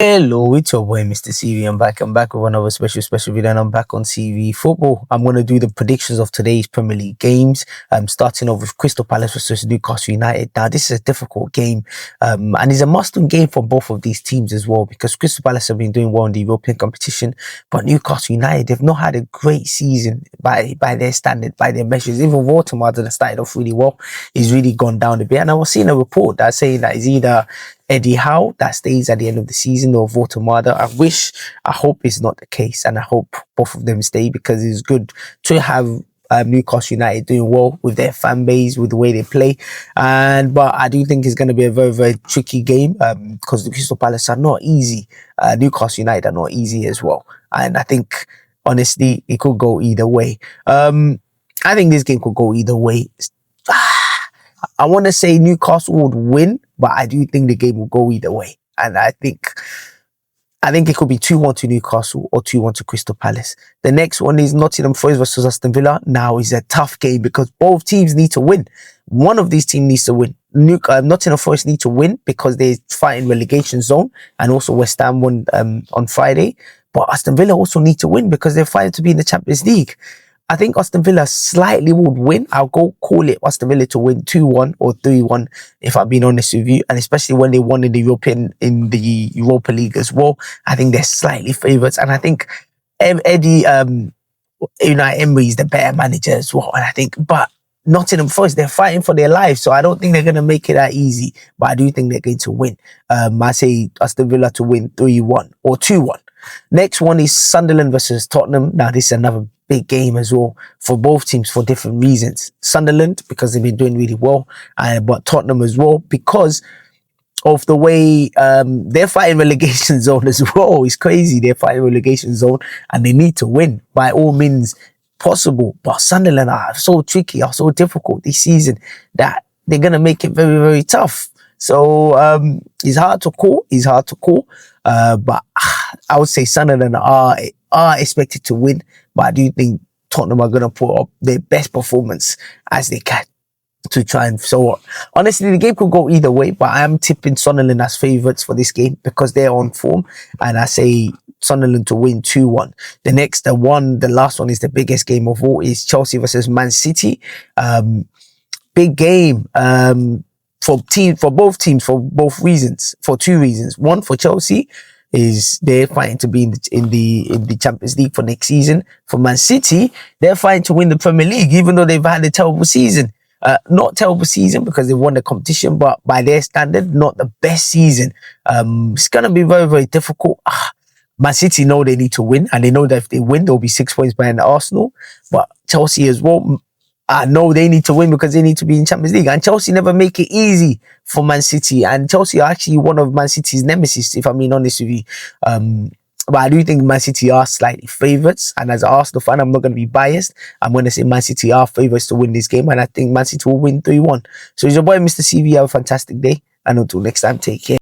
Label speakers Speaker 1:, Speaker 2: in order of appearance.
Speaker 1: Hello, it's your boy Mr. CV. I'm back with another special video, and I'm back on CV football. I'm gonna do the predictions of today's Premier League games. Starting off with Crystal Palace versus Newcastle United. Now, this is a difficult game, and it's a must-win game for both of these teams as well, because Crystal Palace have been doing well in the European competition, but Newcastle United, they've not had a great season by their standard, by their measures. Even Waterman that started off really well, he's really gone down a bit. And I was seeing a report that's saying that it's either Eddie Howe that stays at the end of the season or Votamada. I hope it's not the case, and I hope both of them stay, because it's good to have Newcastle United doing well with their fan base, with the way they play. But I do think it's going to be a very tricky game, because the Crystal Palace are not easy. Newcastle United are not easy as well, and I think honestly it could go either way. I think this game could go either way. I want to say Newcastle would win, but I do think the game will go either way. And I think it could be 2-1 to Newcastle or 2-1 to Crystal Palace. The next one is Nottingham Forest versus Aston Villa. Now is a tough game because both teams need to win. One of these teams needs to win. Nottingham Forest need to win because they're fighting relegation zone, and also West Ham won on Friday. But Aston Villa also need to win because they're fighting to be in the Champions League. I think Aston Villa slightly would win. I'll go call it Aston Villa to win 2-1 or 3-1, if I'm being honest with you. And especially when they won in the Europa League as well. I think they're slightly favourites. And I think Eddie Emery is the better manager as well. And I think, but Nottingham Forest, they're fighting for their lives. So I don't think they're going to make it that easy. But I do think they're going to win. I say Aston Villa to win 3-1 or 2-1. Next one is Sunderland versus Tottenham. Now, this is another big game as well for both teams for different reasons. Sunderland, because they've been doing really well, but Tottenham as well, because of the way they're fighting relegation zone as well. It's crazy. They're fighting relegation zone and they need to win by all means possible. But Sunderland are so tricky, are so difficult this season that they're going to make it very tough. So it's hard to call. But I would say Sunderland are expected to win. But I do think Tottenham are going to put up their best performance as they can to try and. So honestly, the game could go either way. But I am tipping Sunderland as favourites for this game because they're on form. And I say Sunderland to win 2-1. The last one is the biggest game of all, is Chelsea versus Man City. Big game. For both teams, for two reasons. One, for Chelsea, is they're fighting to be in the Champions League for next season. For Man City, they're fighting to win the Premier League, even though they've had a terrible season. Not terrible season because they won the competition, but by their standard, not the best season. It's gonna be very difficult. Man City know they need to win, and they know that if they win, they'll be 6 points behind Arsenal. But Chelsea as well, I know they need to win because they need to be in Champions League. And Chelsea never make it easy for Man City. And Chelsea are actually one of Man City's nemesis, if I'm being honest with you. But I do think Man City are slightly favourites. And as an Arsenal fan, I'm not going to be biased. I'm going to say Man City are favourites to win this game. And I think Man City will win 3-1. So it's your boy, Mr. CV. Have a fantastic day. And until next time, take care.